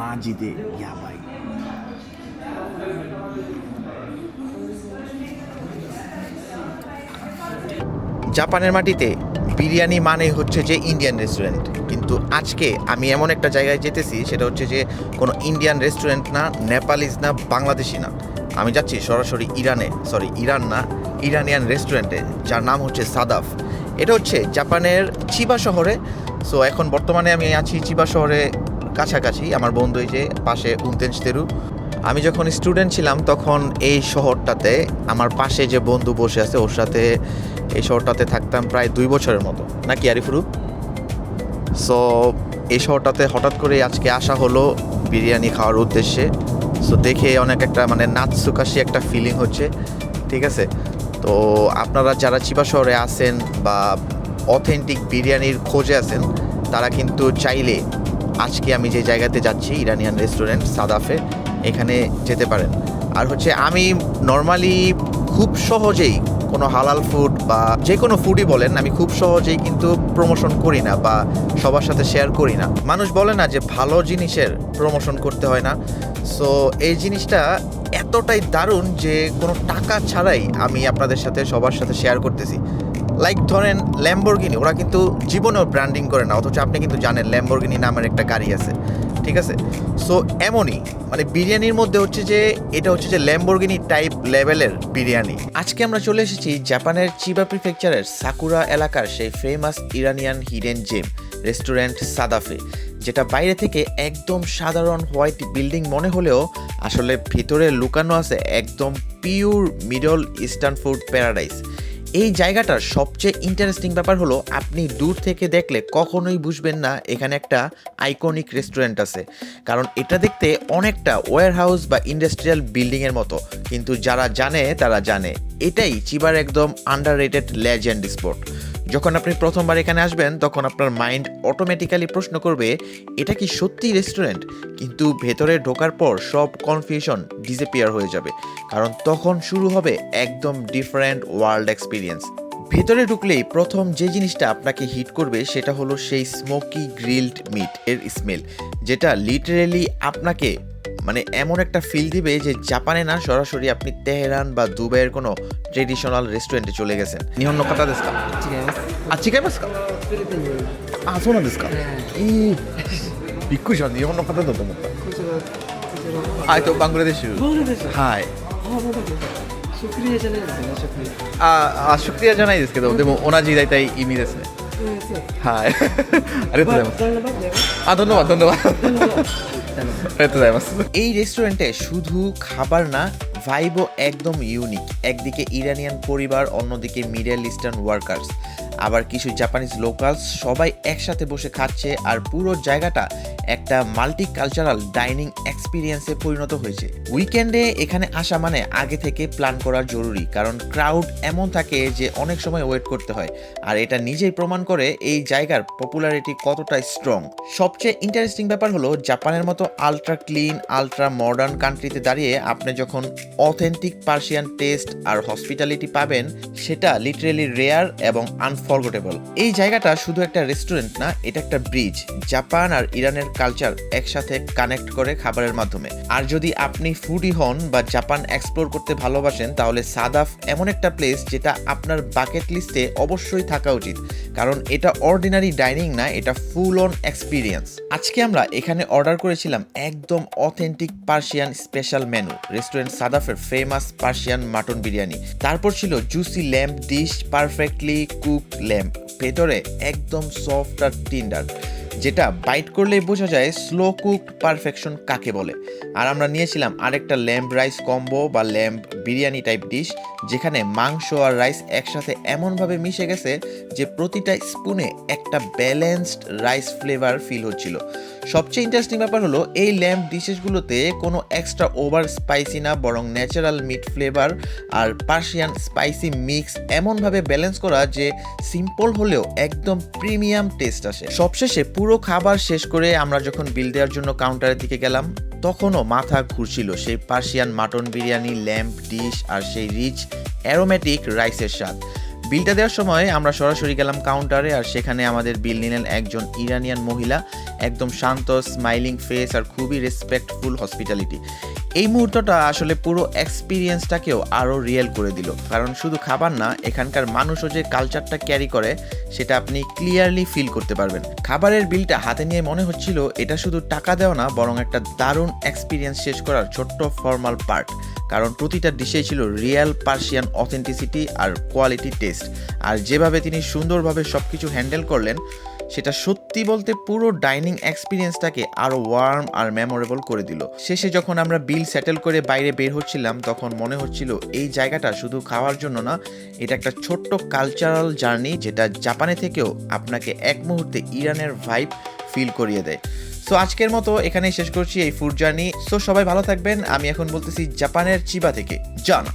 মাজিদে ইয়াবাই। জাপানের মাটিতে বিরিয়ানি মানেই হচ্ছে যে ইন্ডিয়ান রেস্টুরেন্ট, কিন্তু আজকে আমি এমন একটা জায়গায় যেতেছি সেটা হচ্ছে যে কোনো ইন্ডিয়ান রেস্টুরেন্ট না, নেপালিজ না, বাংলাদেশি না। আমি যাচ্ছি সরাসরি ইরান না, ইরানিয়ান রেস্টুরেন্টে, যার নাম হচ্ছে সাদাফ। এটা হচ্ছে জাপানের চিবা শহরে। সো এখন বর্তমানে আমি আছি চিবা শহরে কাছাকাছি। আমার বন্ধু এই যে পাশে উনতেন্স তেরু। আমি যখন স্টুডেন্ট ছিলাম তখন এই শহরটাতে আমার পাশে যে বন্ধু বসে আছে ওর সাথে এই শহরটাতে থাকতাম প্রায় 2 বছরের মতো, নাকি আরিফুরু? সো এই শহরটাতে হঠাৎ করে আজকে আসা হলো বিরিয়ানি খাওয়ার উদ্দেশ্যে। সো দেখে অনেক একটা মানে নাচসুকাশি একটা ফিলিং হচ্ছে, ঠিক আছে? তো আপনারা যারা চিবা শহরে আছেন বা অথেন্টিক বিরিয়ানির খোঁজে আছেন তারা কিন্তু চাইলে আজকে আমি যে জায়গাতে যাচ্ছি ইরানিয়ান রেস্টুরেন্ট সাদাফে, এখানে যেতে পারেন। আর হচ্ছে আমি নর্মালি খুব সহজেই কোনো হালাল ফুড বা যে কোনো ফুডই বলেন, আমি খুব সহজেই কিন্তু প্রমোশন করি না বা সবার সাথে শেয়ার করি না। মানুষ বলে না যে ভালো জিনিসের প্রমোশন করতে হয় না। সো এই জিনিসটা এতটাই দারুণ যে কোনো টাকা ছাড়াই আমি আপনাদের সাথে সবার সাথে শেয়ার করতেছি। লাইক ধরেন ল্যাম্বরগিনি, ওরা কিন্তু জীবনেও ব্র্যান্ডিং করে না, অথচ আপনি কিন্তু জানেন ল্যাম্বরগিনি নামের একটা গাড়ি আছে, ঠিক আছে? সো এমনই মানে বিরিয়ানির মধ্যে হচ্ছে যে এটা হচ্ছে যে ল্যাম্বরগিনি টাইপ লেভেলের বিরিয়ানি। আজকে আমরা চলে এসেছি জাপানের চিবা প্রিফেকচারের সাকুরা এলাকার সেই famous Iranian hidden gem restaurant সাদাফে, যেটা বাইরে থেকে একদম সাধারণ হোয়াইট বিল্ডিং মনে হলেও আসলে ভিতরে লুকানো আছে একদম pure middle eastern food paradise. এই জায়গাটার সবচেয়ে ইন্টারেস্টিং ব্যাপার হলো আপনি দূর থেকে দেখলে কখনোই বুঝবেন না এখানে একটা আইকনিক রেস্টুরেন্ট আছে, কারণ এটা দেখতে অনেকটা ওয়্যার হাউস বা ইন্ডাস্ট্রিয়াল বিল্ডিংয়ের মতো। কিন্তু যারা জানে তারা জানে এটাই চিবার একদম আন্ডাররেটেড লেজেন্ড স্পট। যখন আপনি প্রথমবার এখানে আসবেন তখন আপনার মাইন্ড অটোমেটিক্যালি প্রশ্ন করবে এটা কি সত্যি রেস্টুরেন্ট, কিন্তু ভেতরে ঢোকার পর সব কনফিউশন ডিসঅ্যাপিয়ার হয়ে যাবে, কারণ তখন শুরু হবে একদম ডিফারেন্ট ওয়ার্ল্ড এক্সপিরিয়েন্স। ভেতরে ঢুকলেই প্রথম যে জিনিসটা আপনাকে হিট করবে সেটা হলো সেই স্মোকি গ্রিলড মিট এর স্মেল, যেটা লিটারেলি আপনাকে মানে এমন একটা ফিল দিবে যে জাপানে না, সরাসরি আপনি তেহরান বা দুবাইয়ের কোনো ট্রেডিশনাল রেস্টুরেন্টে চলে গেছেন। নিহন্ন কাতা দেsu ka? あ、違いますか？フィリピンにあ、そうなんですか。びっくりした。日本の方だと思った。こちらバングラデシュ。バングラデシュはい。あ、なんだっけシュクリエじゃないですよね、シュクリエシュクリアじゃないですけど、でも同じ大体意味ですね。そうはい。ありがとうございます。ダンラバッグだよどんどんどんどん。あダンラバッグりがとうございます。এই রেস্টুরেন্টে শুধু খাবার না, ভাইবও একদম ইউনিক। একদিকে ইরানিয়ান পরিবার, অন্যদিকে মিডল ইস্টার্ন ওয়ার্কার্স, আবার কিছু জাপানিজ লোকালস সবাই একসাথে বসে খাচ্ছে, আর পুরো জায়গাটা একটা মাল্টি কালচারাল ডাইনিং এক্সপিরিয়েন্সে পরিণত হয়েছে। উইকেন্ডে এখানে আসা মানে আগে থেকে প্ল্যান করা জরুরি, কারণ ক্রাউড এমন থাকে যে অনেক সময় ওয়েট করতে হয়, আর এটা নিজেই প্রমাণ করে এই জায়গার পপুলারিটি কতটা স্ট্রং। সবচেয়ে ইন্টারেস্টিং ব্যাপার হলো জাপানের মতো আলট্রা ক্লিন, আলট্রা মডার্ন কান্ট্রিতে দাঁড়িয়ে আপনি যখন অথেন্টিক পার্সিয়ান টেস্ট আর হসপিটালিটি পাবেন, সেটা লিটারেলি রেয়ার এবং আনফরগেটেবল। এই জায়গাটা শুধু একটা রেস্টুরেন্ট না, এটা একটা ব্রিজ, জাপান আর ইরানের কালচার একসাথে কানেক্ট করে খাবারের মাধ্যমে। আর যদি আপনি ফুডি হন বা জাপান এক্সপ্লোর করতে ভালোবাসেন, তাহলে সাদাফ এমন একটা প্লেস যেটা আপনার বাকেট লিস্টে অবশ্যই থাকা উচিত, কারণ এটা অর্ডিনারি ডাইনিং না, এটা ফুল অন এক্সপিরিয়েন্স। আজকে আমরা এখানে অর্ডার করেছিলাম একদম authentic Persian special menu, restaurant সাদাফের ফেমাস পার্সিয়ান মাটন বিরিয়ানি। তারপর ছিল juicy lamb dish, perfectly cooked lamb, ভেতরে একদম সফট আর টিন্ডার, যেটা বাইট করলেই বোঝা যায় স্লো কুকড পারফেকশন কাকে বলে। আর আমরা নিয়েছিলাম আরেকটা ল্যাম্প রাইস কম্বো বা ল্যাম্প বিরিয়ানি টাইপ ডিশ, যেখানে মাংস আর রাইস একসাথে এমনভাবে মিশে গেছে যে প্রতিটা স্পুনে একটা ব্যালেন্সড রাইস ফ্লেভার ফিল হচ্ছিল। সবচেয়ে ইন্টারেস্টিং ব্যাপার হলো এই ল্যাম্প ডিশেসগুলোতে কোনো এক্সট্রা ওভার স্পাইসি না, বরং ন্যাচারাল মিট ফ্লেভার আর পার্সিয়ান স্পাইসি মিক্স এমনভাবে ব্যালেন্স করা যে সিম্পল হলেও একদম প্রিমিয়াম টেস্ট আসে। সবশেষে পুরো খাবার শেষ করে আমরা যখন বিল দেওয়ার জন্য কাউন্টারের দিকে গেলাম, তখনও মাথা ঘুরছিল সেই Persian mutton biryani, lamb dish আর সেই রিচ অ্যারোমেটিক রাইসের স্বাদ। বিলটা দেওয়ার সময় আমরা সরাসরি গেলাম কাউন্টারে, আর সেখানে আমাদের বিল নিলেন একজন ইরানিয়ান মহিলা, একদম শান্ত, স্মাইলিং ফেস আর খুবই রেসপেক্টফুল হসপিটালিটি। এই মুহূর্তটা আসলে পুরো এক্সপিরিয়েন্সটাকেও আরও রিয়েল করে দিল, কারণ শুধু খাবার না, এখানকার মানুষও যে কালচারটা ক্যারি করে সেটা আপনি ক্লিয়ারলি ফিল করতে পারবেন। খাবারের বিলটা হাতে নিয়ে মনে হচ্ছিল এটা শুধু টাকা দেওয়া না, বরং একটা দারুণ এক্সপিরিয়েন্স শেষ করার ছোট্ট ফর্মাল পার্ট, কারণ প্রতিটা ডিশেই ছিল রিয়েল পার্সিয়ান অথেন্টিসিটি আর কোয়ালিটি টেস্ট। আর যেভাবে তিনি সুন্দরভাবে সব কিছু হ্যান্ডেল করলেন সেটা সত্যি বলতে পুরো ডাইনিং এক্সপিরিয়েন্সটাকে আরও ওয়ার্ম আর মেমোরেবল করে দিল। শেষে যখন আমরা বিল সেটেল করে বাইরে বের হচ্ছিলাম তখন মনে হচ্ছিল এই জায়গাটা শুধু খাওয়ার জন্য না, এটা একটা ছোট্ট কালচারাল জার্নি যেটা জাপানে থেকেও আপনাকে এক মুহূর্তে ইরানের ভাইব ফিল করিয়ে দেয়। সো আজকের মতো এখানেই শেষ করছি এই ফুড জার্নি। সো সবাই ভালো থাকবেন। আমি এখন বলতেছি জাপানের চিবা থেকে জানা।